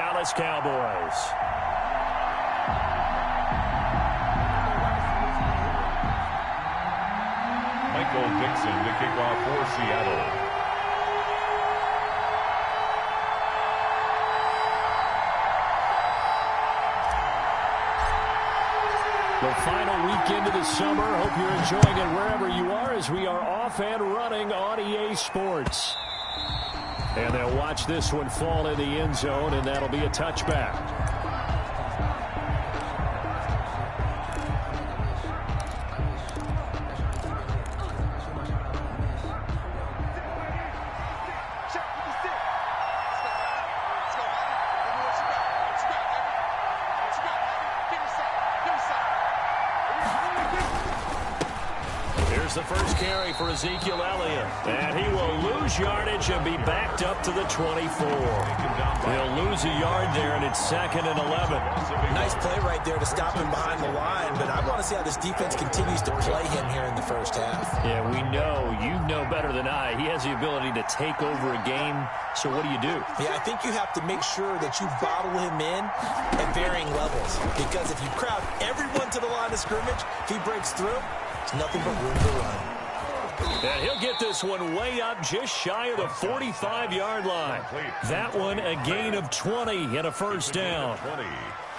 Dallas Cowboys. Michael Dixon to kick off for Seattle. The final weekend of the summer. Hope you're enjoying it wherever you are as we are off and running on EA Sports. And they'll watch this one fall in the end zone, and that'll be a touchback. The first carry for Ezekiel Elliott. And he will lose yardage and be backed up to the 24. He'll lose a yard there, and it's 2nd and 11. Nice play right there to stop him behind the line, but I want to see how this defense continues to play him here in the first half. Yeah, we know. You know better than I. He has the ability to take over a game. So what do you do? Yeah, I think you have to make sure that you bottle him in at varying levels, because if you crowd everyone to the line of scrimmage, if he breaks through, there's nothing but room to run. And he'll get this one way up just shy of the 45-yard line. That one a gain of 20 and a first down.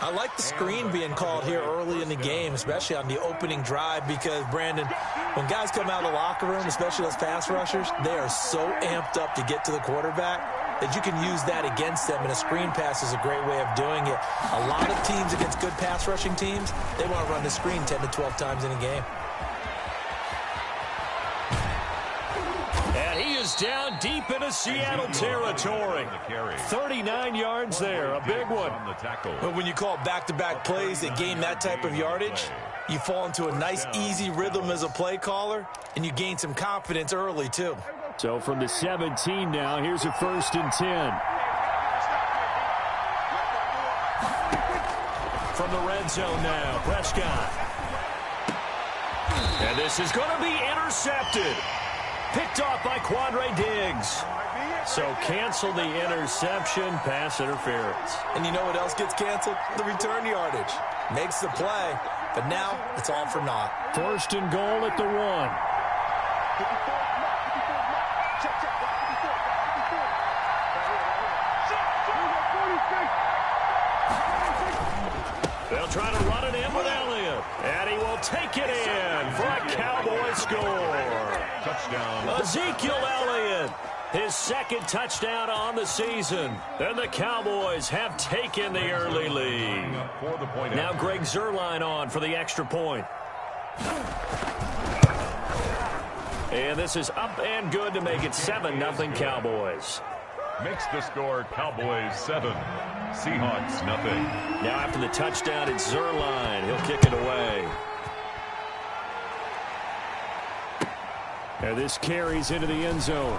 I like the screen being called here early in the game, especially on the opening drive, because, Brandon, when guys come out of the locker room, especially those pass rushers, they are so amped up to get to the quarterback that you can use that against them, and a screen pass is a great way of doing it. A lot of teams against good pass rushing teams, they want to run the screen 10 to 12 times in a game. Down deep into Seattle territory. 39 yards there, a big one. But when you call back-to-back plays that gain that type of yardage, you fall into a nice, easy rhythm as a play caller, and you gain some confidence early, too. So from the 17 now, here's a 1st and 10. From the red zone now, Prescott. And this is going to be intercepted. Picked off by Quandre Diggs. So cancel the interception, pass interference. And you know what else gets canceled? The return yardage. Makes the play, but now it's all for naught. 1st and goal at the 1. They'll try to run it in with Elliott. And he will take it in for a Cowboy score. Touchdown. Ezekiel Elliott, his 2nd touchdown on the season. And the Cowboys have taken the early lead. Now Greg Zuerlein on for the extra point. And this is up and good to make it 7-0 Cowboys. Makes the score Cowboys 7, Seahawks nothing. Now after the touchdown, it's Zuerlein. He'll kick it away. And this carries into the end zone.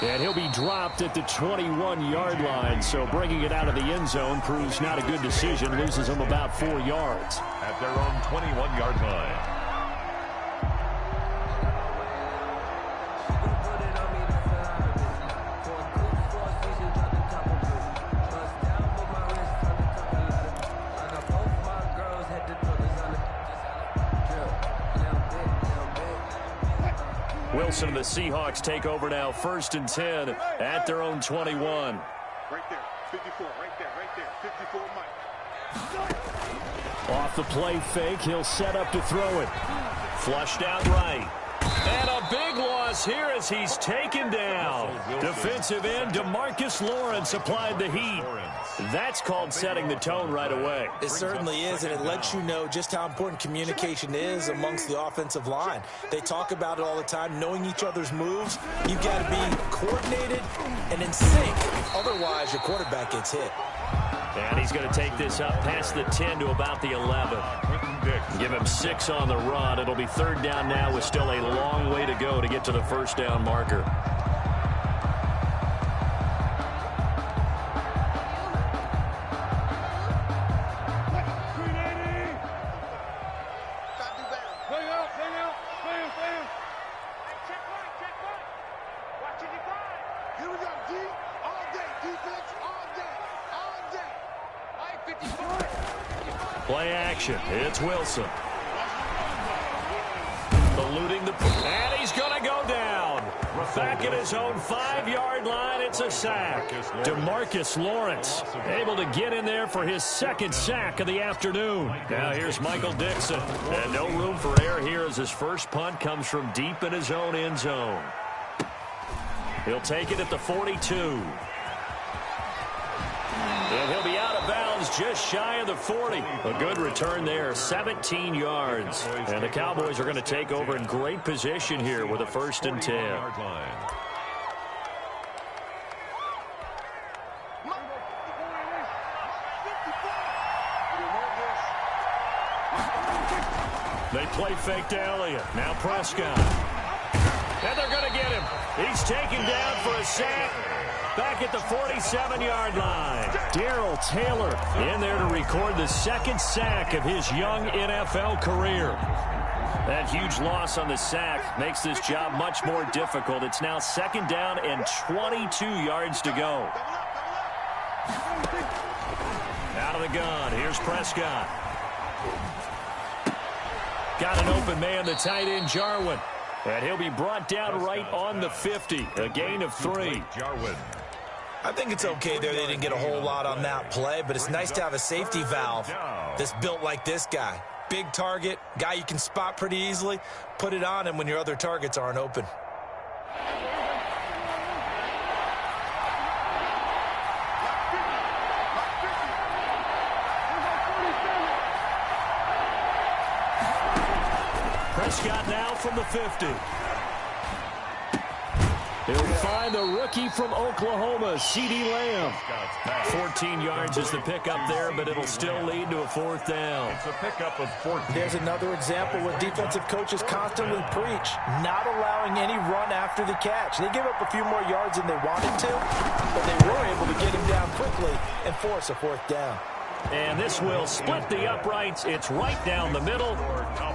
And he'll be dropped at the 21-yard line. So bringing it out of the end zone proves not a good decision. Loses them about 4 yards. At their own 21-yard line. Wilson and the Seahawks take over now, 1st and 10 at their own 21. Right there, 54, right there, 54, Mike. Off the play fake, he'll set up to throw it. Flushed out right. And a big loss here as he's taken down. Defensive end DeMarcus Lawrence applied the heat. That's called setting the tone right away. It certainly is, and it lets you know just how important communication is amongst the offensive line. They talk about it all the time, knowing each other's moves. You've got to be coordinated and in sync. Otherwise, your quarterback gets hit. And he's going to take this up past the 10 to about the 11. Give him 6 on the run. It'll be 3rd down now with still a long way to go to get to the 1st down marker. Here we go, D. Play action. It's Wilson. Eluding the... And he's going to go down. Back at his own 5-yard line, it's a sack. DeMarcus Lawrence able to get in there for his second sack of the afternoon. Now here's Michael Dixon. And no room for error here as his first punt comes from deep in his own end zone. He'll take it at the 42. And he'll be out of bounds just shy of the 40. A good return there, 17 yards. And the Cowboys are going to take over in great position here with a 1st and 10. They play fake to Elliott. Now Prescott. And they're going to get him. He's taken down for a sack. Back at the 47-yard line. Darrell Taylor in there to record the second sack of his young NFL career. That huge loss on the sack makes this job much more difficult. It's now 2nd down and 22 yards to go. Out of the gun. Here's Prescott. Got an open man, the tight end, Jarwin. And he'll be brought down right on the 50. A gain of 3. Jarwin. I think it's okay there. They didn't get a whole lot on that play, but it's nice to have a safety valve that's built like this guy. Big target, guy you can spot pretty easily. Put it on him when your other targets aren't open. Prescott now from the 50. He'll find the rookie from Oklahoma, CeeDee Lamb. 14 yards is the pickup there, but it'll still lead to a 4th down. It's a pickup of 14. There's another example where defensive coaches constantly preach, not allowing any run after the catch. They give up a few more yards than they wanted to, but they were able to get him down quickly and force a 4th down. And this will split the uprights. It's right down the middle.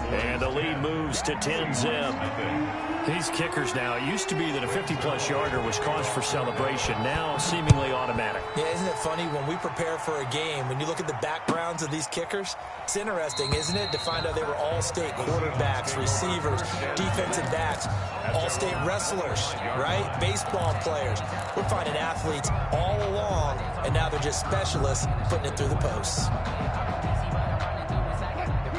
And the lead moves to 10-zip. These kickers now, it used to be that a 50-plus yarder was cause for celebration. Now seemingly automatic. Yeah, isn't it funny when we prepare for a game, when you look at the backgrounds of these kickers, it's interesting, isn't it, to find out they were all-state quarterbacks, receivers, defensive backs, all-state wrestlers, right? Baseball players. We're finding athletes all along, and now they're just specialists putting it through the posts.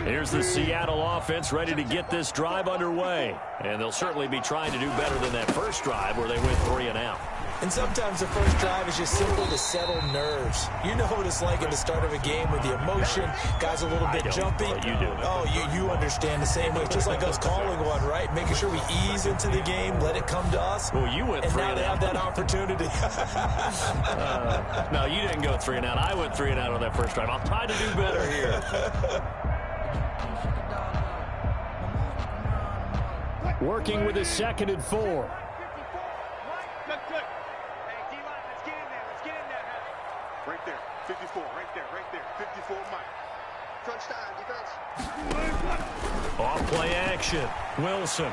Here's the Seattle offense ready to get this drive underway. And they'll certainly be trying to do better than that first drive where they went 3 and out. And sometimes the first drive is just simply to settle nerves. You know what it's like at the start of a game with the emotion, guys a little bit jumpy. You do. Oh, you understand the same way. It's just like us calling one, right? Making sure we ease into the game, let it come to us. Well, you went 3 and now they have that opportunity. No, you didn't go 3 and out. I went 3 and out on that first drive. I'll try to do better here. Working with a 2nd and 4. Good. Hey, D-line, let's get in there. Let's get in there. Right there. 54. Right there. 54, Mike. Crunch time, defense. Off play action. Wilson.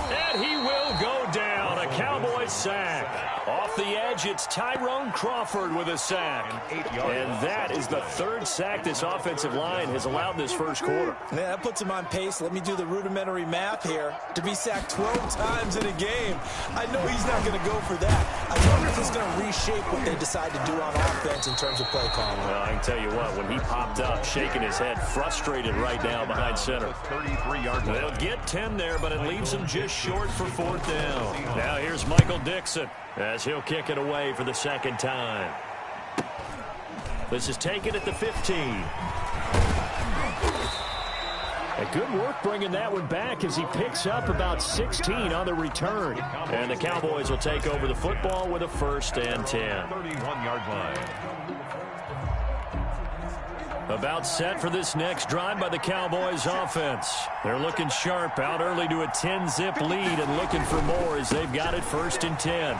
And he will go down. A Cowboys sack. Off the edge, it's Tyrone Crawford with a sack. And that is the 3rd sack this offensive line has allowed this first quarter. Yeah, that puts him on pace. Let me do the rudimentary math here. To be sacked 12 times in a game, I know he's not going to go for that. I wonder if it's going to reshape what they decide to do on offense in terms of play calling. Well, I can tell you what, when he popped up, shaking his head, frustrated right now behind center. 33-yard line. They'll get 10 there, but it leaves him just short for 4th down. Now here's Michael Dixon as he'll kick it away for the 2nd time. This is taken at the 15. A good work bringing that one back as he picks up about 16 on the return. And the Cowboys will take over the football with a 1st and 10. 31-yard line. About set for this next drive by the Cowboys offense. They're looking sharp, out early to a 10-zip lead and looking for more as they've got it 1st and 10.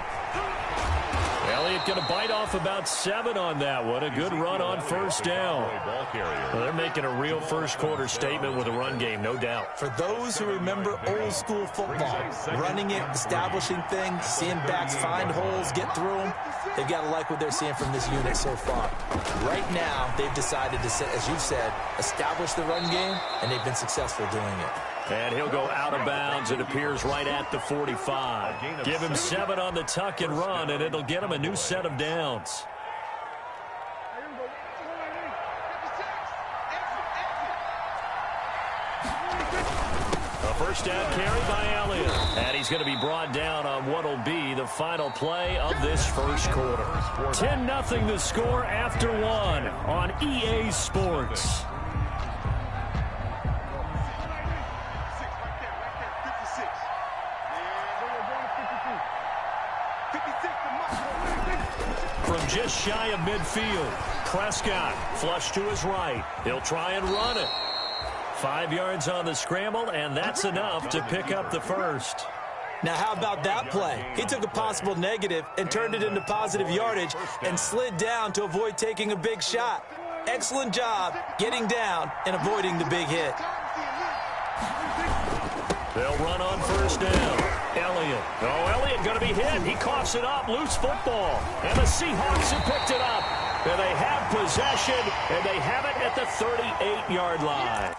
Elliott going to bite off about 7 on that one. A good run on 1st down. Well, they're making a real first quarter statement with a run game, no doubt. For those who remember old school football, running it, establishing things, seeing backs find holes, get through them, they've got to like what they're seeing from this unit so far. Right now, they've decided to, as you've said, establish the run game, and they've been successful doing it. And he'll go out of bounds. It appears right at the 45. Give him 7 on the tuck and run, and it'll get him a new set of downs. First down carry by Elliott. And he's going to be brought down on what will be the final play of this first quarter. 10-0 the score after 1 on EA Sports. From just shy of midfield, Prescott flush to his right. He'll try and run it. 5 yards on the scramble, and that's enough to pick up the first. Now, how about that play? He took a possible negative and turned it into positive yardage and slid down to avoid taking a big shot. Excellent job getting down and avoiding the big hit. They'll run on first down. Elliott. Oh, Elliott going to be hit. He coughs it up. Loose football. And the Seahawks have picked it up. And they have possession, and they have it at the 38-yard line.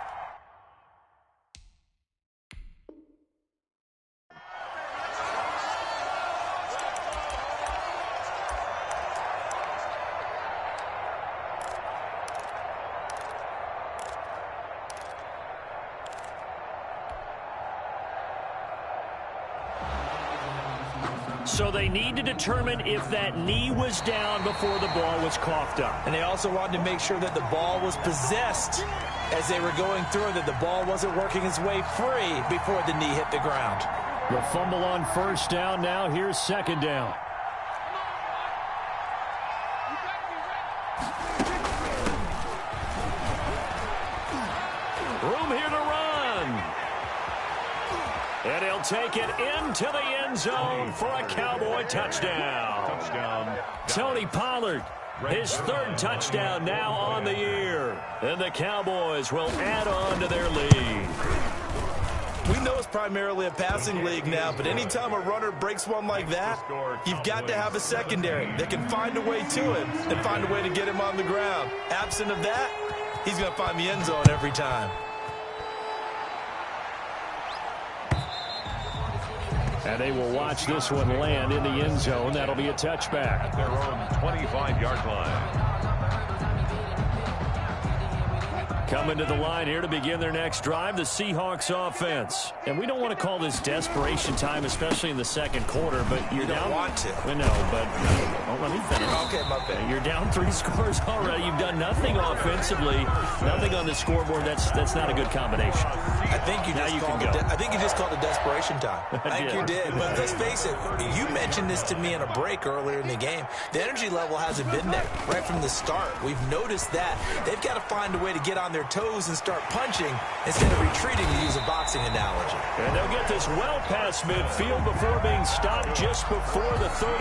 So they need to determine if that knee was down before the ball was coughed up. And they also wanted to make sure that the ball was possessed as they were going through, that the ball wasn't working its way free before the knee hit the ground. The fumble on first down. Now here's second down. Room here to run. And he'll take it into the end zone for a Cowboy touchdown. Tony Pollard, his 3rd touchdown now on the year. And the Cowboys will add on to their lead. We know it's primarily a passing league now, but anytime a runner breaks one like that, you've got to have a secondary that can find a way to him and find a way to get him on the ground. Absent of that, he's going to find the end zone every time. And they will watch this one land in the end zone. That'll be a touchback. At their own 25-yard line. Coming to the line here to begin their next drive, the Seahawks offense. And we don't want to call this desperation time, especially in the second quarter, but you're down. You don't want to. We know, but let me finish. Okay, my bad. You're down 3 scores already. You've done nothing offensively, nothing on the scoreboard. That's not a good combination. I think you just called it desperation time. I think you did. But let's face it, you mentioned this to me in a break earlier in the game. The energy level hasn't been there right from the start. We've noticed that. They've got to find a way to get on their toes and start punching instead of retreating, to use a boxing analogy. And they'll get this well past midfield before being stopped just before the 35.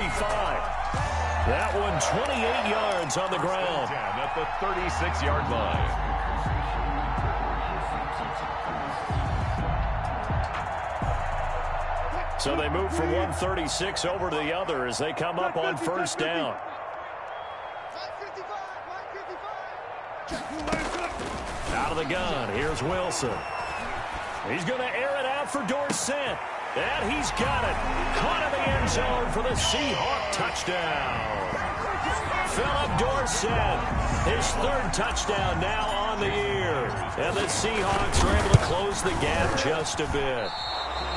That one 28 yards on the ground. At the 36-yard line. So they move from 136 over to the other as they come up on first down. Out of the gun, here's Wilson. He's going to air it out for Dorsett. And he's got it. Caught in the end zone for the Seahawk touchdown. Philip Dorsett, his 3rd touchdown now on the year. And the Seahawks are able to close the gap just a bit.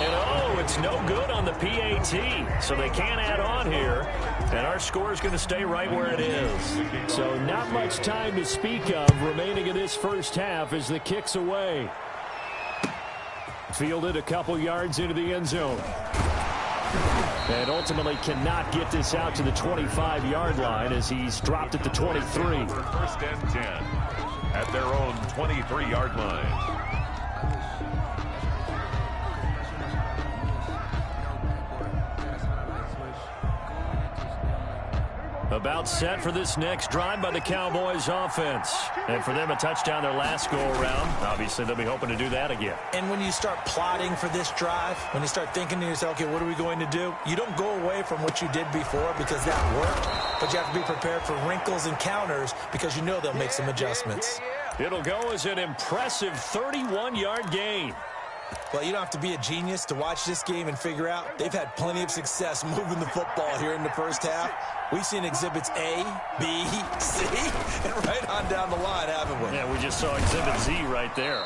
And, it's no good on the PAT, so they can't add on here. And our score is going to stay right where it is. So not much time to speak of remaining in this first half as the kick's away. Fielded a couple yards into the end zone. And ultimately cannot get this out to the 25-yard line as he's dropped at the 23. First and 10 at their own 23-yard line. About set for this next drive by the Cowboys offense. And for them, a touchdown their last go-around. Obviously, they'll be hoping to do that again. And when you start plotting for this drive, when you start thinking to yourself, okay, what are we going to do? You don't go away from what you did before because that worked, but you have to be prepared for wrinkles and counters because you know they'll make some adjustments. It'll go as an impressive 31-yard gain. Well, you don't have to be a genius to watch this game and figure out they've had plenty of success moving the football here in the first half. We've seen exhibits A, B, C, and right on down the line, haven't we? Yeah, we just saw exhibit Z right there.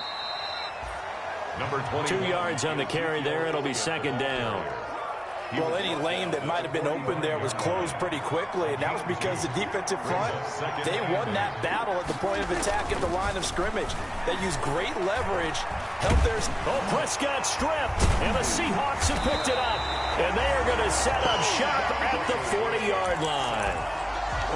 Number 20. 2 yards on the carry there. It'll be second down. Well, any lane that might have been open there was closed pretty quickly, and that was because the defensive front, they won that battle at the point of attack at the line of scrimmage. They used great leverage, helped their... Oh, Prescott stripped, and the Seahawks have picked it up. And they are going to set up shop at the 40-yard line.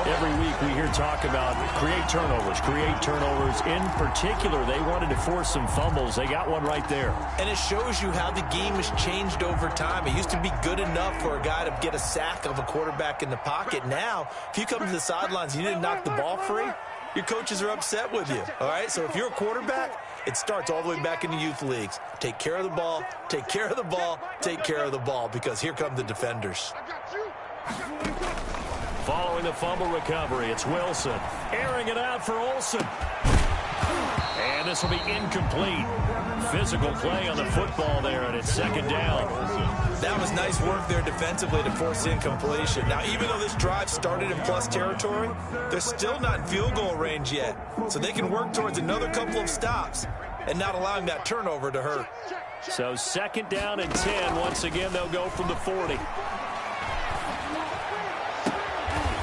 Every week we hear talk about create turnovers. In particular, they wanted to force some fumbles. They got one right there. And it shows you how the game has changed over time. It used to be good enough for a guy to get a sack of a quarterback in the pocket. Now, if you come to the sidelines and you didn't knock the ball free, your coaches are upset with you. All right, so if you're a quarterback, it starts all the way back in the youth leagues. Take care of the ball, take care of the ball, take care of the ball, because here come the defenders. Following the fumble recovery, it's Wilson. Airing it out for Olsen. And this will be incomplete. Physical play on the football there, and it's second down. That was nice work there defensively to force incompletion. Now, even though this drive started in plus territory, they're still not in field goal range yet. So they can work towards another couple of stops and not allowing that turnover to hurt. So second down and 10. Once again, they'll go from the 40.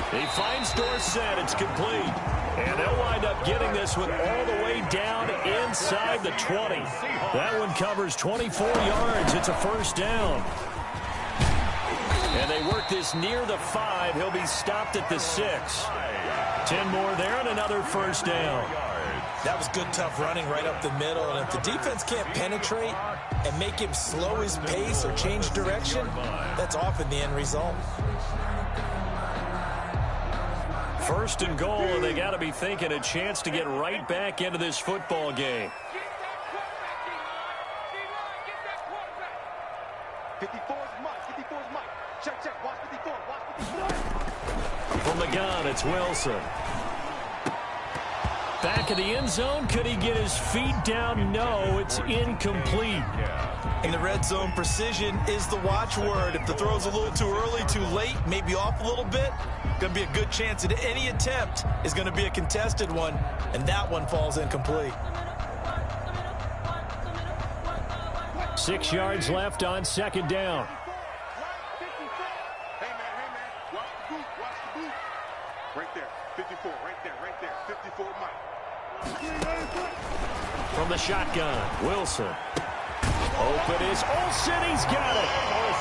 He finds Dorsett. It's complete. And they'll wind up getting this one all the way down inside the 20. That one covers 24 yards. It's a first down. And they work this near the 5. He'll be stopped at the 6. 10 more there and another first down. That was good, tough running right up the middle. And if the defense can't penetrate and make him slow his pace or change direction, that's often the end result. First and goal, and they got to be thinking a chance to get right back into this football game. 54 is Mike. 54 is Mike. Check. Watch 54. Watch 54. From the gun, it's Wilson. Back of the end zone. Could he get his feet down? No, it's incomplete. In the red zone, precision is the watchword. If the throw's a little too early, too late, maybe off a little bit, going to be a good chance that any attempt is going to be a contested one, and that one falls incomplete. 6 yards left on second down. Hey, man. Watch the boot. Right there. 54. Right there. 54 Mike. From the shotgun, Wilson. Open is Olsen. He's got it.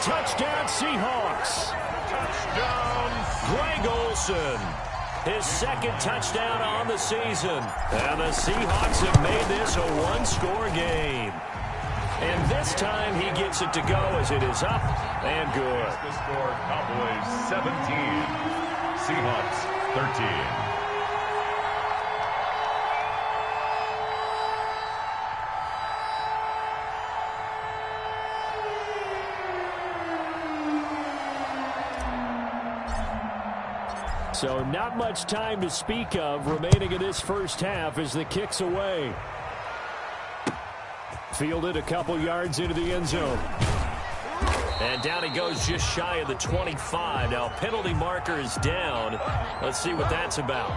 Touchdown, Seahawks. Touchdown. Greg Olsen. His second touchdown on the season. And the Seahawks have made this a one-score game. And this time he gets it to go as it is up and good. The score, Cowboys 17, Seahawks 13. So not much time to speak of remaining in this first half as the kick's away. Fielded a couple yards into the end zone. And down he goes just shy of the 25. Now penalty marker is down. Let's see what that's about.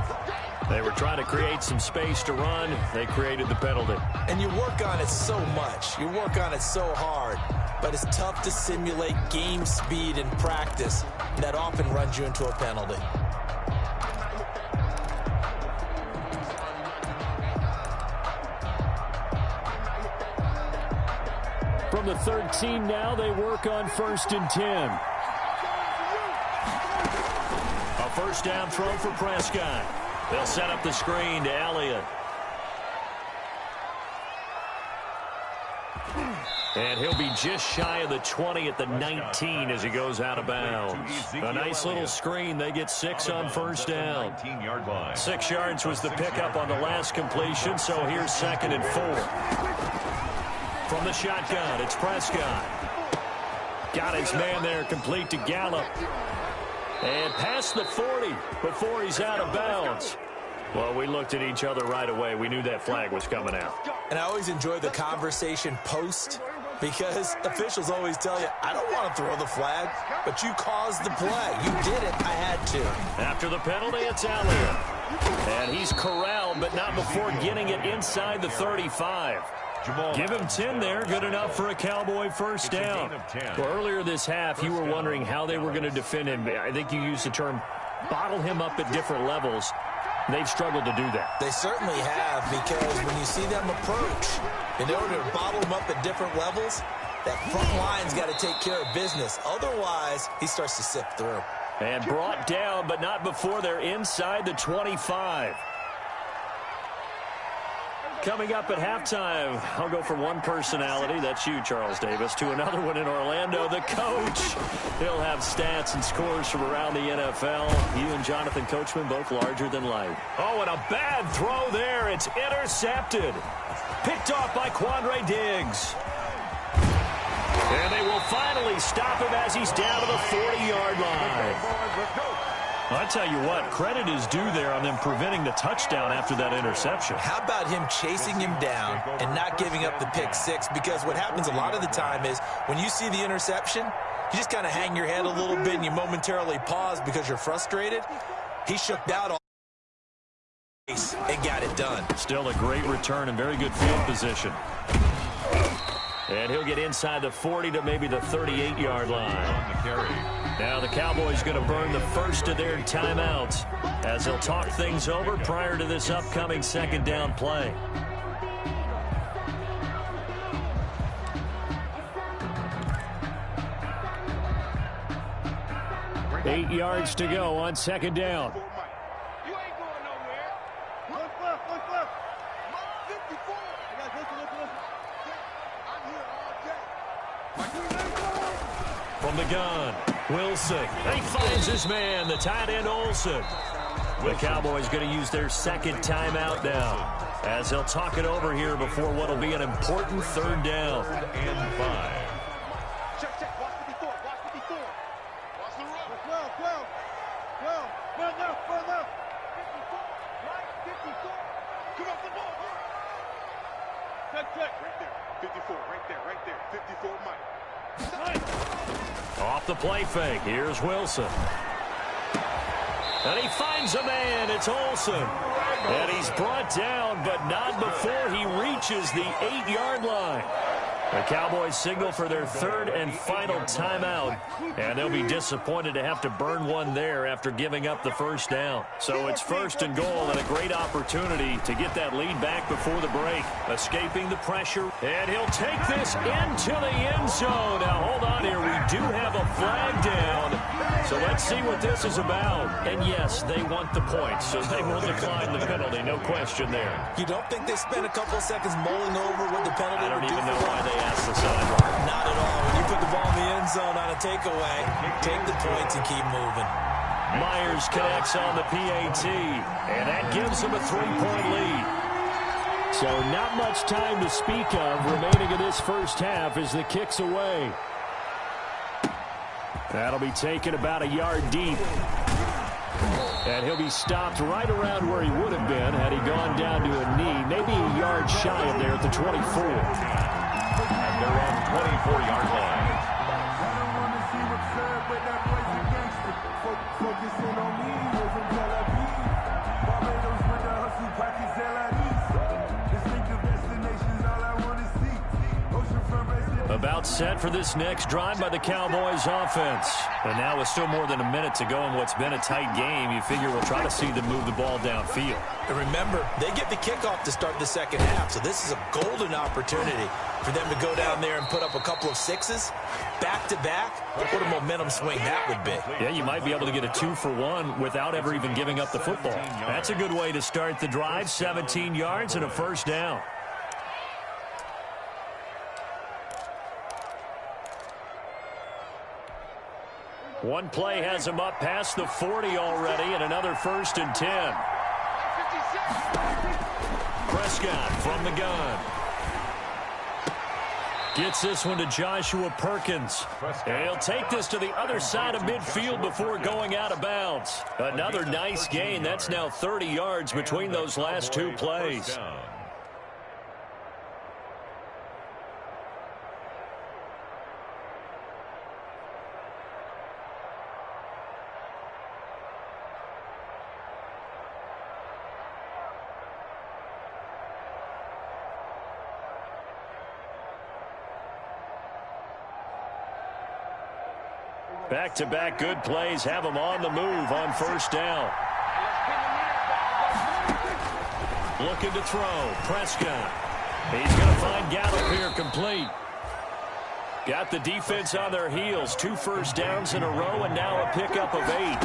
They were trying to create some space to run. They created the penalty. And you work on it so much. You work on it so hard. But it's tough to simulate game speed in practice. And that often runs you into a penalty. From the 13 now, they work on 1st and 10. A first down throw for Prescott. They'll set up the screen to Elliott. And he'll be just shy of the 20 at the 19 as he goes out of bounds. A nice little screen. They get 6 on first down. 6 yards was the pickup on the last completion, so here's 2nd and 4. From the shotgun, it's Prescott. Got his man there, complete to Gallup. And past the 40 before he's out of bounds. Well, we looked at each other right away. We knew that flag was coming out. And I always enjoy the conversation post, because officials always tell you, I don't want to throw the flag, but you caused the play. You did it. I had to. After the penalty, it's Elliott. And he's corralled, but not before getting it inside the 35. Give him 10 there. Good enough for a Cowboy first down. Well, earlier this half, you were wondering how they were going to defend him. I think you used the term bottle him up at different levels. They've struggled to do that. They certainly have, because when you see them approach, in order to bottle them up at different levels, that front line's got to take care of business. Otherwise, he starts to sift through. And brought down, but not before they're inside the 25. Coming up at halftime, I'll go from one personality, that's you, Charles Davis, to another one in Orlando, the coach. He'll have stats and scores from around the NFL. You and Jonathan Coachman both larger than life. Oh, and a bad throw there. It's intercepted. Picked off by Quandre Diggs. And they will finally stop him as he's down to the 40-yard line. I tell you what, credit is due there on them preventing the touchdown after that interception. How about him chasing him down and not giving up the pick six? Because what happens a lot of the time is when you see the interception, you just kind of hang your head a little bit and you momentarily pause because you're frustrated. He shook out all and got it done. Still a great return and very good field position. And he'll get inside the 40 to maybe the 38-yard line. Now the Cowboys going to burn the first of their timeouts as they'll talk things over prior to this upcoming 2nd down play. Eight yards to go on 2nd down. You ain't going nowhere. Look left. 54. Listen. I'm here all day. From the gun, Wilson. He finds his man, the tight end Olsen. The Cowboys going to use their 2nd timeout now as they'll talk it over here before what will be an important 3rd down. And 5. Check. Watch 54. Watch the run. 12. Run left. 54. Right. 54. Come off the ball. Check. Right there. 54. Right there. 54, Mike. Off the play fake. Here's Wilson. And he finds a man. It's Olsen. And he's brought down, but not before he reaches the 8-yard line. The Cowboys signal for their 3rd and final timeout, and they'll be disappointed to have to burn one there after giving up the first down. So it's 1st and goal and a great opportunity to get that lead back before the break. Escaping the pressure, and he'll take this into the end zone. Now, hold on here. We do have a flag down, so let's see what this is about. And, yes, they want the points, so they will decline the penalty. No question there. You don't think they spent a couple of seconds mulling over what the penalty I don't would do even know for why them? they asked the sideline. Not at all. When you put the ball in the end zone on a takeaway, take the points and keep moving. Myers connects on the PAT, and that gives them a 3-point lead. So not much time to speak of remaining in this first half as the kick's away. That'll be taken about a yard deep. And he'll be stopped right around where he would have been had he gone down to a knee, maybe a yard shy of there at the 24. And they're on the 24-yard line. About set for this next drive by the Cowboys offense. And now with still more than a minute to go in what's been a tight game, you figure we'll try to see them move the ball downfield. And remember, they get the kickoff to start the 2nd half, so this is a golden opportunity for them to go down there and put up a couple of 6s back-to-back. What a momentum swing that would be. Yeah, you might be able to get a 2-for-1 without ever even giving up the football. That's a good way to start the drive. 17 yards and a first down. One play has him up past the 40 already, and another 1st and 10. Prescott from the gun. Gets this one to Joshua Perkins. And he'll take this to the other side of midfield before going out of bounds. Another nice gain. That's now 30 yards between those last two plays. Back-to-back good plays have him on the move on 1st down. Looking to throw. Prescott. He's going to find Gallup here complete. Got the defense on their heels. 2 first downs in a row and now a pickup of 8.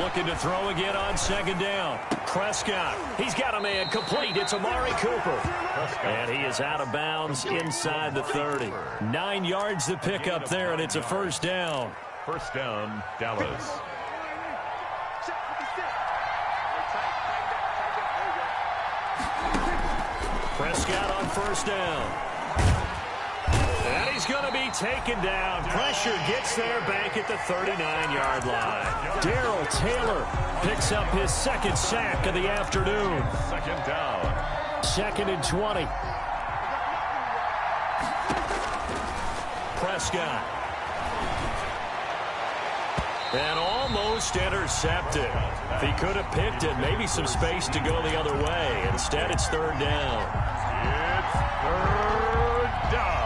Looking to throw again on 2nd down. Prescott. He's got a man complete. It's Amari Cooper. And he is out of bounds inside the 30. 9 yards to pick up there, and it's a 1st down. 1st down, Dallas. Prescott on 1st down. And he's going to be taken down. Pressure gets there back at the 39-yard line. Darrell Taylor picks up his 2nd sack of the afternoon. 2nd down. 2nd and 20. Prescott. And almost intercepted. If he could have picked it, maybe some space to go the other way. Instead, it's 3rd down. It's 3rd down.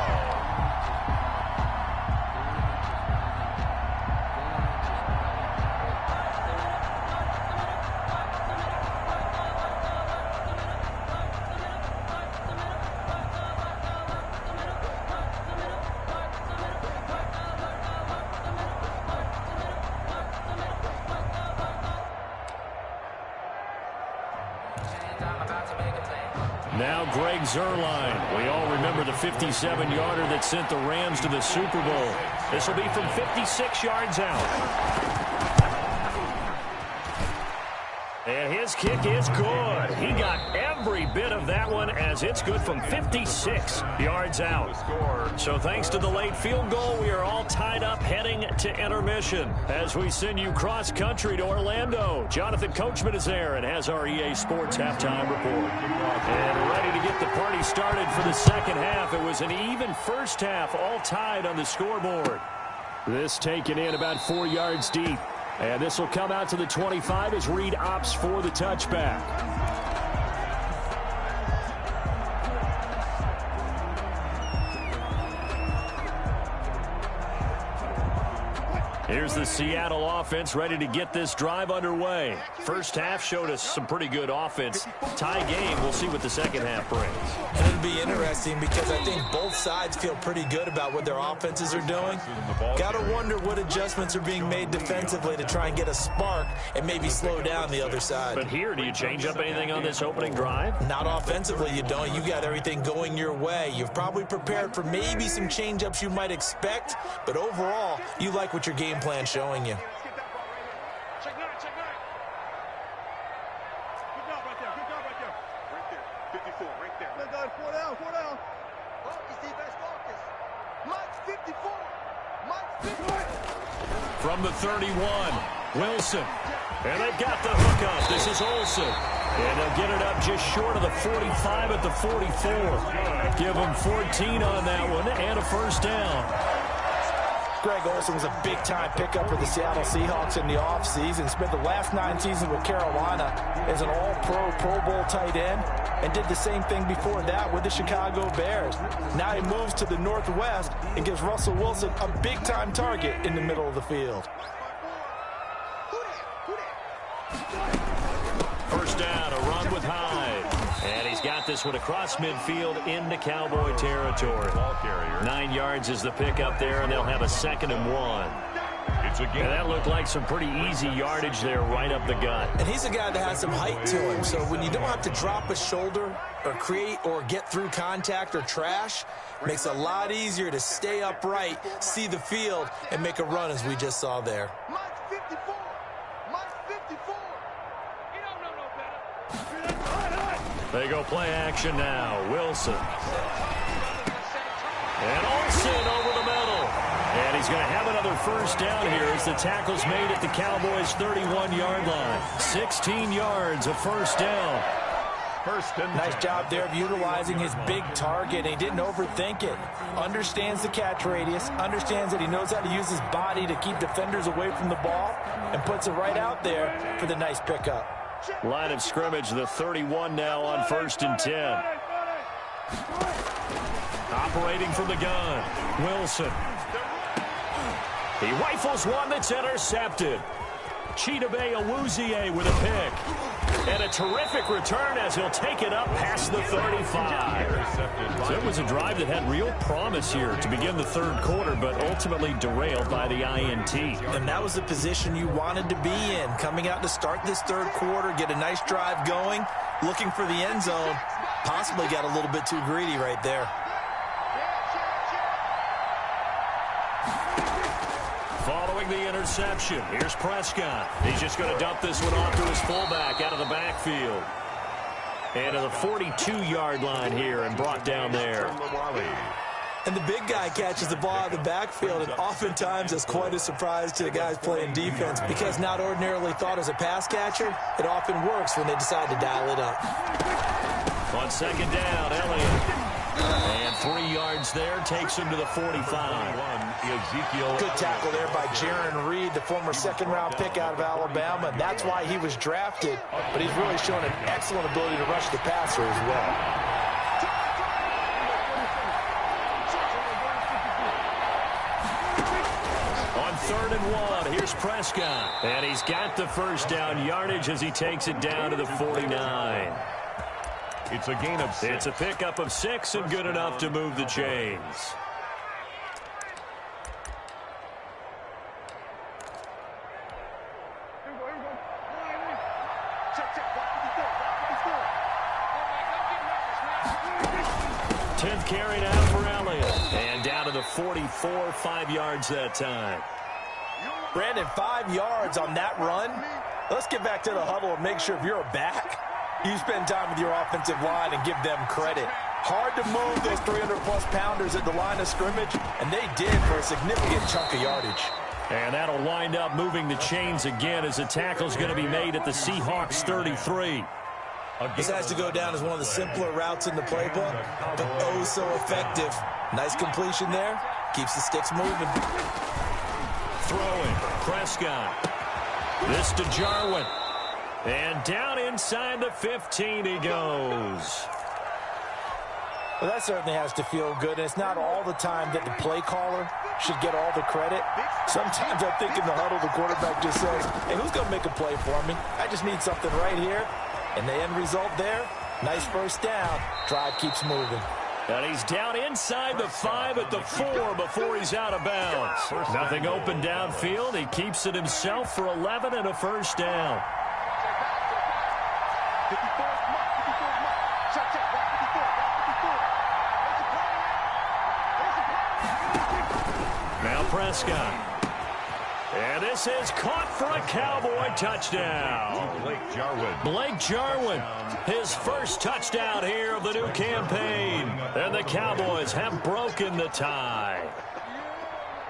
Now Greg Zuerlein. We all remember the 57-yarder that sent the Rams to the Super Bowl. This will be from 56 yards out. And his kick is good. He got every bit of that one as it's good from 56 yards out. So thanks to the late field goal, we are all tied up heading to intermission as we send you cross-country to Orlando. Jonathan Coachman is there and has our EA Sports halftime report. And ready to get the party started for the 2nd half. It was an even 1st half, all tied on the scoreboard. This taken in about 4 yards deep. And this will come out to the 25 as Reed opts for the touchback. Here's the Seattle offense ready to get this drive underway. 1st half showed us some pretty good offense. Tie game. We'll see what the 2nd half brings. And it'll be interesting because I think both sides feel pretty good about what their offenses are doing. Got to wonder what adjustments are being made defensively to try and get a spark and maybe slow down the other side. But here, do you change up anything on this opening drive? Not offensively, you don't. You got everything going your way. You've probably prepared for maybe some change-ups you might expect, but overall, you like what your game plan showing you. Check 9, check 9. Good job right there, good job right there. Right there, 54, right there. Let go, 4 down, 4 down. Focus, defense, focus. Mike's 54. Mike's 54. From the 31, Wilson. And they've got the hook up. This is Olsen. And they'll get it up just short of the 45 at the 44. Give them 14 on that one and a 1st down. Greg Olsen was a big-time pickup for the Seattle Seahawks in the offseason. Spent the last 9 seasons with Carolina as an all-pro, Pro Bowl tight end, and did the same thing before that with the Chicago Bears. Now he moves to the Northwest and gives Russell Wilson a big-time target in the middle of the field. 1st down, a run with Hyde. And he's got this one across midfield into Cowboy territory. 9 yards is the pickup there, and they'll have a 2nd and 1. It's a gain. And that looked like some pretty easy yardage there right up the gut. And he's a guy that has some height to him, so when you don't have to drop a shoulder or create or get through contact or trash, it makes it a lot easier to stay upright, see the field, and make a run as we just saw there. Mike 54. Mike 54. You don't know no better. They go play action now. Wilson. And Olsen over the middle. And he's going to have another first down here as the tackle's made at the Cowboys' 31-yard line. 16 yards, a first down. First and Nice 10. job there of utilizing his big target. He didn't overthink it. Understands the catch radius. Understands that he knows how to use his body to keep defenders away from the ball. And puts it right out there for the nice pickup. Line of scrimmage, the 31 now on first and 10. Operating from the gun, Wilson. He rifles one that's intercepted. Chidobe Awuzie with a pick. And a terrific return as he'll take it up past the 35. So it was a drive that had real promise here to begin the third quarter, but ultimately derailed by the INT. And that was the position you wanted to be in. Coming out to start this third quarter, get a nice drive going, looking for the end zone. Possibly got a little bit too greedy right there. Following the interception, here's Prescott. He's just going to dump this one off to his fullback out of the backfield. And to the 42-yard line here and brought down there. And the big guy catches the ball out of the backfield, and oftentimes that's quite a surprise to the guys playing defense because not ordinarily thought as a pass catcher, it often works when they decide to dial it up. On second down, Elliott. And 3 yards there takes him to the 45. Good tackle there by Jaron Reed, the former second-round pick out of Alabama. And that's why he was drafted, but he's really shown an excellent ability to rush the passer as well. On 3rd and 1, here's Prescott. And he's got the first down yardage as he takes it down to the 49. It's a gain of 6. It's a pickup of 6 and good enough to move the chains. Tenth carry down for Elliott. And down to the 44, 5 yards that time. Brandon, 5 yards on that run. Let's get back to the huddle and make sure if you're a back, you spend time with your offensive line and give them credit. Hard to move those 300-plus pounders at the line of scrimmage, and they did for a significant chunk of yardage. And that'll wind up moving the chains again as the tackle's going to be made at the Seahawks 33. This has to go down as one of the simpler routes in the playbook, but oh so effective. Nice completion there. Keeps the sticks moving. Throwing, Prescott. This to Jarwin. And down inside the 15 he goes. Well, that certainly has to feel good, and it's not all the time that the play caller should get all the credit. Sometimes I think in the huddle the quarterback just says, hey, who's going to make a play for me? I just need something right here. And the end result there, nice first down. Drive keeps moving. And he's down inside the 5 at the 4 before he's out of bounds. Nothing open downfield. He keeps it himself for 11 and a first down. 54 is Mike. 54 is Mike. Check, check. Watch 54. Watch 54. Now Prescott. And this is caught for a Cowboy touchdown. Blake Jarwin. Blake Jarwin, his first touchdown here of the new campaign. And the Cowboys have broken the tie.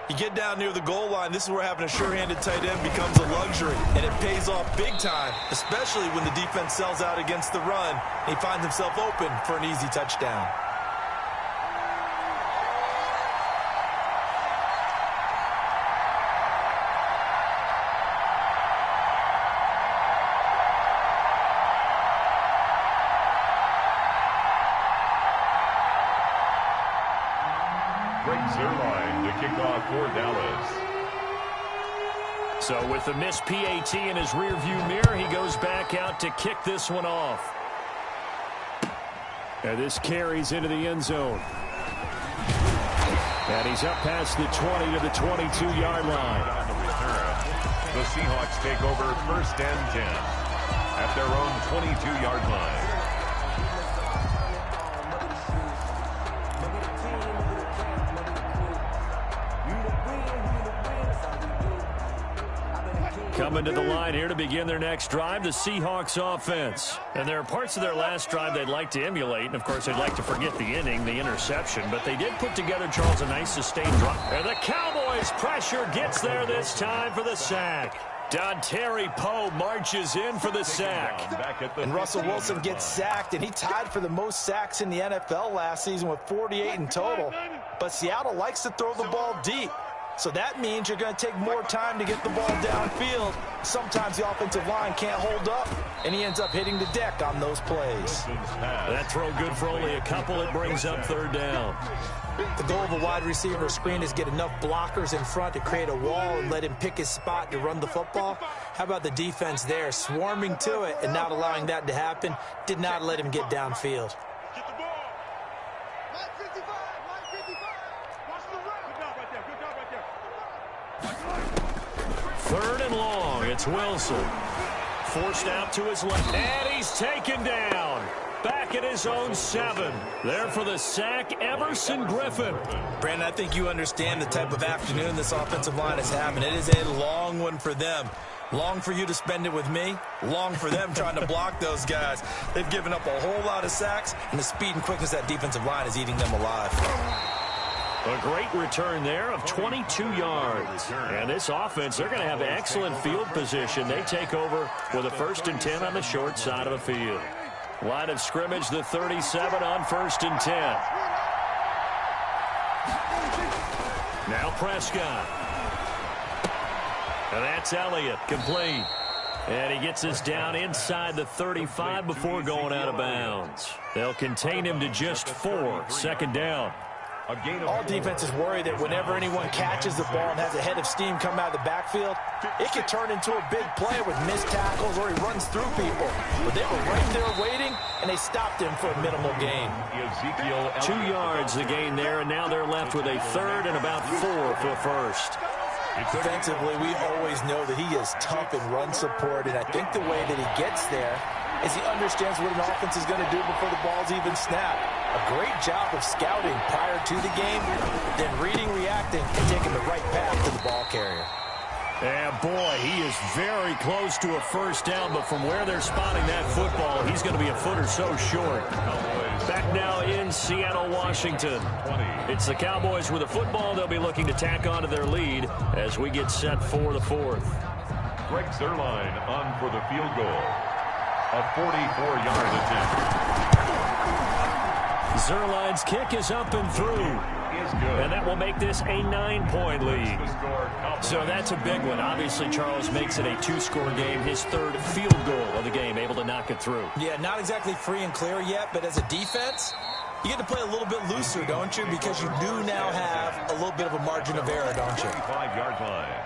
You get down near the goal line, this is where having a sure-handed tight end becomes a luxury, and it pays off big time, especially when the defense sells out against the run. He finds himself open for an easy touchdown. Greg Zuerlein to kick off for Dallas. So with the missed PAT in his rearview mirror, he goes back out to kick this one off. And this carries into the end zone. And he's up past the 20 to the 22-yard line. The Seahawks take over 1st and 10 at their own 22-yard line. Coming to the line here to begin their next drive, the Seahawks offense. And there are parts of their last drive they'd like to emulate, and of course they'd like to forget the inning, the interception, but they did put together, Charles, a nice sustained drive. And the Cowboys' pressure gets there this time for the sack. Dontari Poe marches in for the sack. And Russell Wilson gets sacked, and he tied for the most sacks in the NFL last season with 48 in total. But Seattle likes to throw the ball deep. So that means you're going to take more time to get the ball downfield. Sometimes the offensive line can't hold up, and he ends up hitting the deck on those plays. That throw good for only a couple. It brings up 3rd down. The goal of a wide receiver screen is get enough blockers in front to create a wall and let him pick his spot to run the football. How about the defense there, swarming to it and not allowing that to happen? Did not let him get downfield. Get the ball. Line 55. Line 55. Watch the route. Good job right there. Good job right there. 3rd and long. It's Wilson. Forced out to his left. And he's taken down. Back at his own 7. There for the sack, Everson Griffin. Brandon, I think you understand the type of afternoon this offensive line is having. It is a long one for them. Long for you to spend it with me. Long for them trying to block those guys. They've given up a whole lot of sacks, and the speed and quickness of that defensive line is eating them alive. A great return there of 22 yards. And this offense, they're going to have excellent field position. They take over with a 1st and 10 on the short side of the field. Line of scrimmage, the 37 on 1st and 10. Now Prescott. And that's Elliott, complete. And he gets us down inside the 35 before going out of bounds. They'll contain him to just 4, 2nd down. All defenses worry that whenever anyone catches the ball and has a head of steam come out of the backfield, it could turn into a big play with missed tackles or he runs through people. But they were right there waiting, and they stopped him for a minimal gain. 2 yards the gain there, and now they're left with a 3rd and about 4 for a 1st. Defensively, we always know that he is tough in run support, and I think the way that he gets there is he understands what an offense is going to do before the ball's even snapped. A great job of scouting prior to the game, then reading, reacting, and taking the right path to the ball carrier. And boy, he is very close to a 1st down, but from where they're spotting that football, he's going to be a foot or so short. Back now in Seattle, Washington. It's the Cowboys with the football. They'll be looking to tack onto their lead as we get set for the 4th. Greg Zuerlein on for the field goal. A 44-yard attempt. Zuerlein's kick is up and through. And that will make this a 9-point lead. So that's a big one. Obviously, Charles makes it a 2-score game. His 3rd field goal of the game, able to knock it through. Yeah, not exactly free and clear yet, but as a defense, you get to play a little bit looser, don't you? Because you do now have a little bit of a margin of error, don't you? 5-yard line.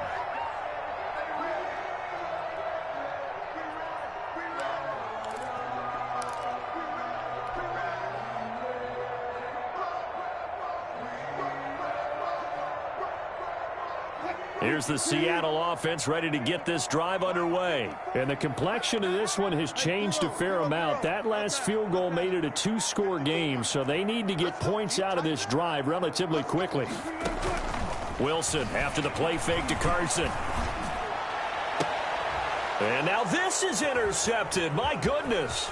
Here's the Seattle offense ready to get this drive underway. And the complexion of this one has changed a fair amount. That last field goal made it a 2-score game, so they need to get points out of this drive relatively quickly. Wilson after the play fake to Carson. And now this is intercepted. My goodness.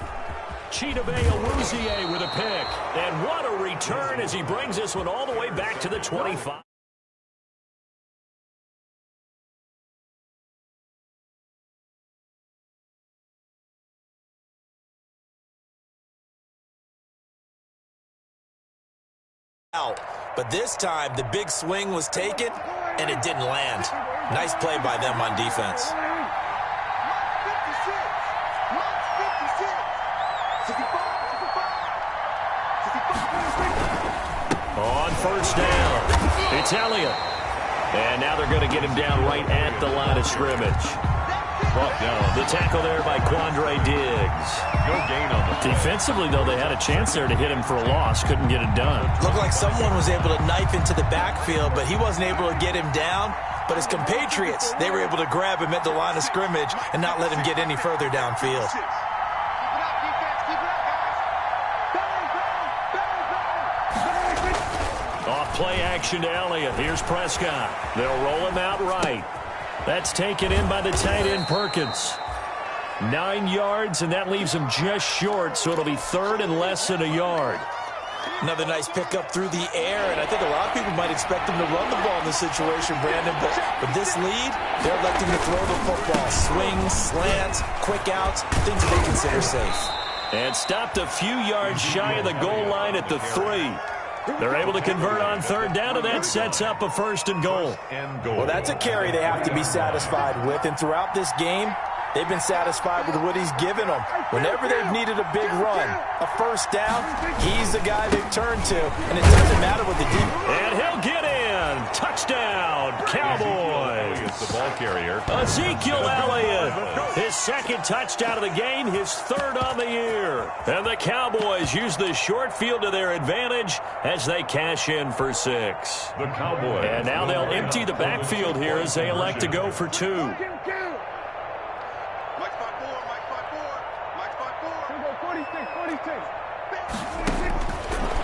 Chidobe Awuzie with a pick. And what a return as he brings this one all the way back to the 25. But this time, the big swing was taken, and it didn't land. Nice play by them on defense. On 1st down, it's Elliott. And now they're going to get him down right at the line of scrimmage. Brought down. The tackle there by Quandre Diggs. No gain on the play. Defensively, though, they had a chance there to hit him for a loss. Couldn't get it done. Looked like someone was able to knife into the backfield, but he wasn't able to get him down. But his compatriots, they were able to grab him at the line of scrimmage and not let him get any further downfield. Off play action to Elliott. Here's Prescott. They'll roll him out right. That's taken in by the tight end Perkins. 9 yards, and that leaves him just short, so it'll be third and less than a yard. Another nice pickup through the air, and I think a lot of people might expect him to run the ball in this situation, Brandon, but with this lead, they're electing to throw the football. Swings, slants, quick outs, things that they consider safe. And stopped a few yards shy of the goal line at the 3. They're able to convert on third down, and that sets up a first and goal. Well, that's a carry they have to be satisfied with, and throughout this game, they've been satisfied with what he's given them. Whenever they've needed a big run, a first down, he's the guy they've turned to, and it doesn't matter what the deep. And he'll get in. Touchdown, Cowboys. The ball carrier. Ezekiel Elliott, his second touchdown of the game, his third on the year. And the Cowboys use the short field to their advantage as they cash in for 6. The Cowboys. And now they'll empty the backfield here as they elect to go for 2. Mike spot 4, Mike spot 4, Mike spot 4. 46.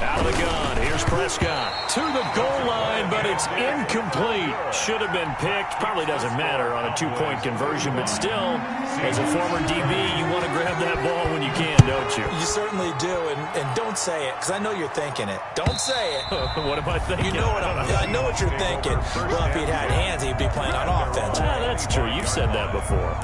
Out of the gun, here's Prescott. To the goal line, but it's incomplete. Should have been picked. Probably doesn't matter on a 2-point conversion, but still, as a former DB, you want to grab that ball when you can, don't you? You certainly do, and don't say it, because I know you're thinking it. Don't say it. What am I thinking? You know what I know what you're thinking. Well, if he'd had hands, he'd be playing on offense. That's true. You've said that before.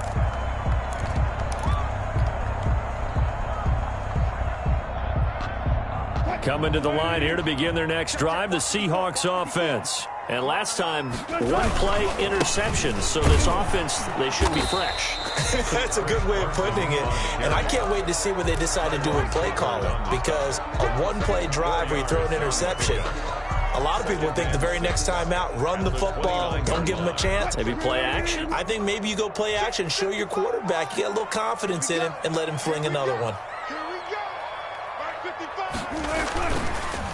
Coming to the line here to begin their next drive, the Seahawks offense. And last time, one-play interception, so this offense, they should be fresh. That's a good way of putting it. And I can't wait to see what they decide to do with play calling, because a one-play drive where you throw an interception, a lot of people think the very next time out, run the football, don't give them a chance. Maybe play action? I think maybe you go play action, show your quarterback, you get a little confidence in him, and let him fling another one.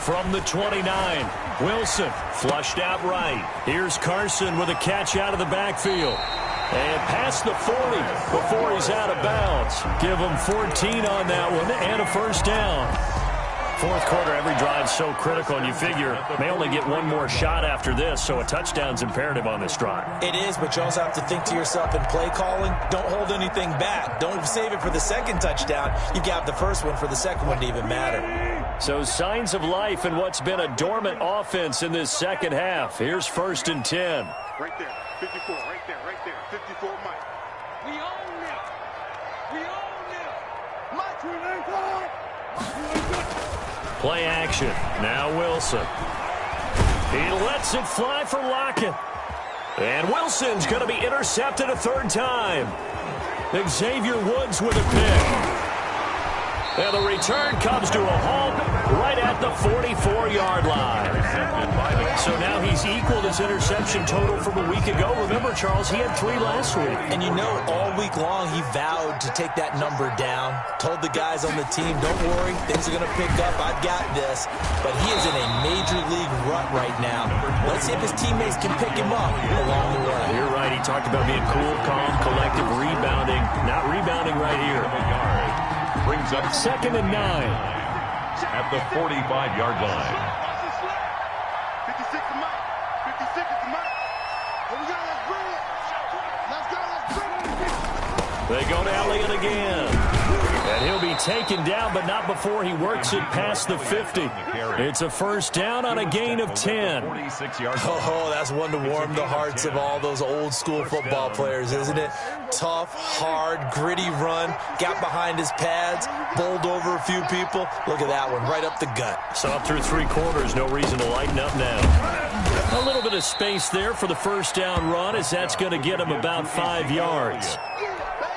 From the 29, Wilson flushed out right. Here's Carson with a catch out of the backfield. And past the 40 before he's out of bounds. Give him 14 on that one and a first down. Fourth quarter, every drive's so critical, and you figure may only get one more shot after this, so a touchdown's imperative on this drive. It is, but you also have to think to yourself in play calling, don't hold anything back. Don't save it for the second touchdown. You got the first one for the second one to even matter. So signs of life in what's been a dormant offense in this second half. Here's first and 10. Right there, 54, right there, 54, Mike. We own it. Mike, we ain't good. Play action. Now Wilson. He lets it fly for Lockett. And Wilson's going to be intercepted a third time. Xavier Woods with a pick. And the return comes to a halt right at the 44-yard line. So now he's equaled his interception total from a week ago. Remember, Charles, he had 3 last week. And you know, all week long he vowed to take that number down. Told the guys on the team, don't worry, things are going to pick up. I've got this. But he is in a major league rut right now. Let's see if his teammates can pick him up along the way. You're right. He talked about being cool, calm, collective, rebounding. Not rebounding right here. Brings up second and 9. At the 45-yard line. 56 to Mike. 56 to Mike. Here we go. Let's bring it. They go to Elliott again. And he'll be taken down, but not before he works it past the 50. It's a first down on a gain of 10. Oh, that's one to warm the hearts of all those old-school football players, isn't it? Tough, hard, gritty run. Got behind his pads, bowled over a few people. Look at that one, right up the gut. So up through 3 quarters, no reason to lighten up now. A little bit of space there for the first down run, as that's going to get him about 5 yards.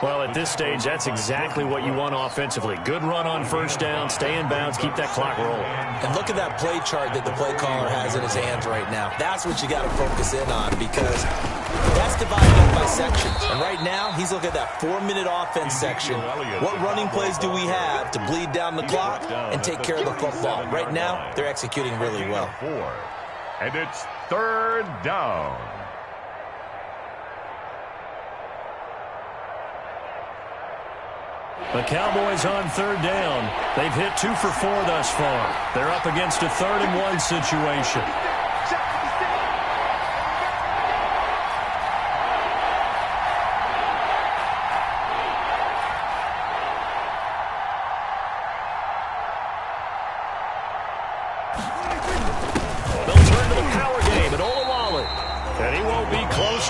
Well, at this stage, that's exactly what you want offensively. Good run on first down, stay in bounds, keep that clock rolling. And look at that play chart that the play caller has in his hands right now. That's what you got to focus in on, because that's divided up by sections. And right now, he's looking at that 4-minute offense section. What running plays do we have to bleed down the clock and take care of the football? Right now, they're executing really well. And it's third down. The Cowboys on third down. They've hit 2 for 4 thus far. They're up against a 3rd and 1 situation.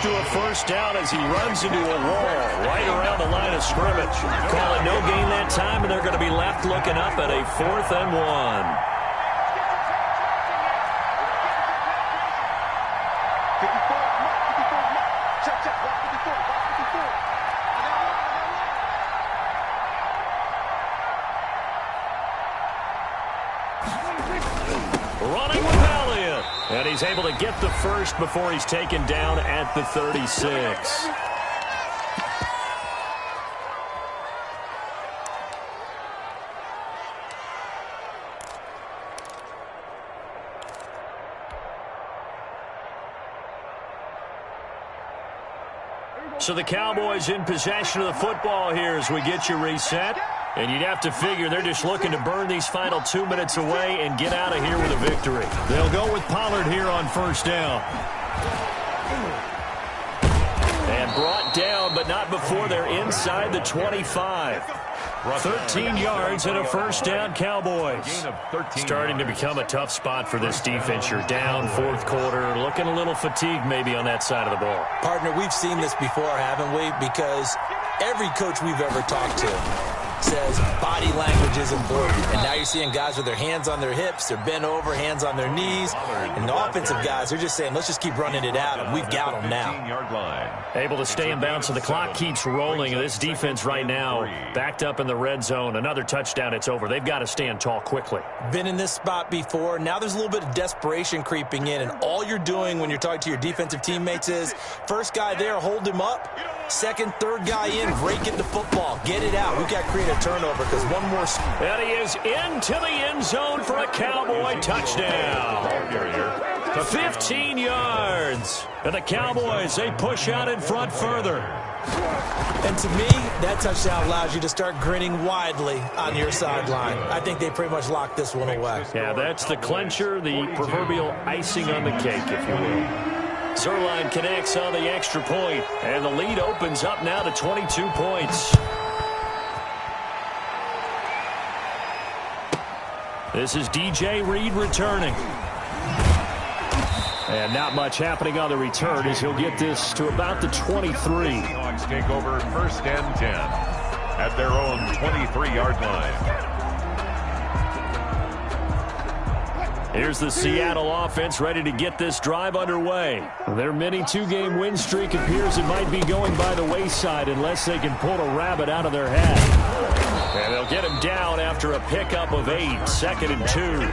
To a first down as he runs into a wall right around the line of scrimmage. Call it no gain that time, and they're going to be left looking up at a 4th and 1. Running with Elliott. And he's able to get the first before he's taken down at the 36. So the Cowboys in possession of the football here as we get you reset. And you'd have to figure they're just looking to burn these final 2 minutes away and get out of here with a victory. They'll go with Pollard here on first down. And brought down, but not before they're inside the 25. 13 yards and a first down, Cowboys. Starting to become a tough spot for this defense. You're down 4th quarter, looking a little fatigued maybe on that side of the ball. Partner, we've seen this before, haven't we? Because every coach we've ever talked to says body language is important. And now you're seeing guys with their hands on their hips, they're bent over, hands on their knees. And the offensive guys, they're just saying, let's just keep running it at them. We've got them now. Able to stay in bounds, so the clock keeps rolling. And this defense right now backed up in the red zone. Another touchdown, it's over. They've got to stand tall quickly. Been in this spot before. Now there's a little bit of desperation creeping in. And all you're doing when you're talking to your defensive teammates is, first guy there, hold him up. Second, third guy in, rake it the football. Get it out. We've got to create a turnover because one more. And he is into the end zone for a Cowboy touchdown. 15 yards. And the Cowboys, they push out in front further. And to me, that touchdown allows you to start grinning widely on your sideline. I think they pretty much locked this one away. Yeah, that's the clincher, the proverbial icing on the cake, if you will. Zuerlein connects on the extra point, and the lead opens up now to 22 points. This is DJ Reed returning. And not much happening on the return as he'll get this to about the 23. Seahawks take over 1st and 10 at their own 23-yard line. Here's the Seattle offense ready to get this drive underway. Their mini 2-game win streak appears it might be going by the wayside unless they can pull a rabbit out of their hat. And they'll get him down after a pickup of 8, 2nd and 2.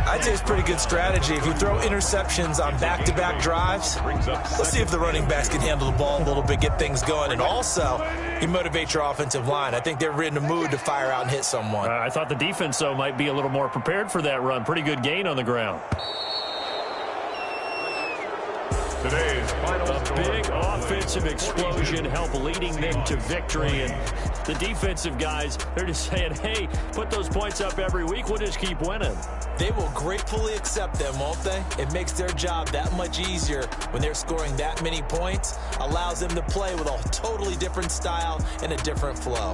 I'd say it's pretty good strategy. If you throw interceptions on back-to-back drives, let's see if the running backs can handle the ball a little bit, get things going. And also, you motivate your offensive line. I think they're in the mood to fire out and hit someone. I thought the defense, though, might be a little more prepared for that run. Pretty good gain on the ground. Today's final a big offensive explosion help leading them to victory. And the defensive guys, they're just saying, hey, put those points up every week. We'll just keep winning. They will gratefully accept them, won't they? It makes their job that much easier when they're scoring that many points. Allows them to play with a totally different style and a different flow.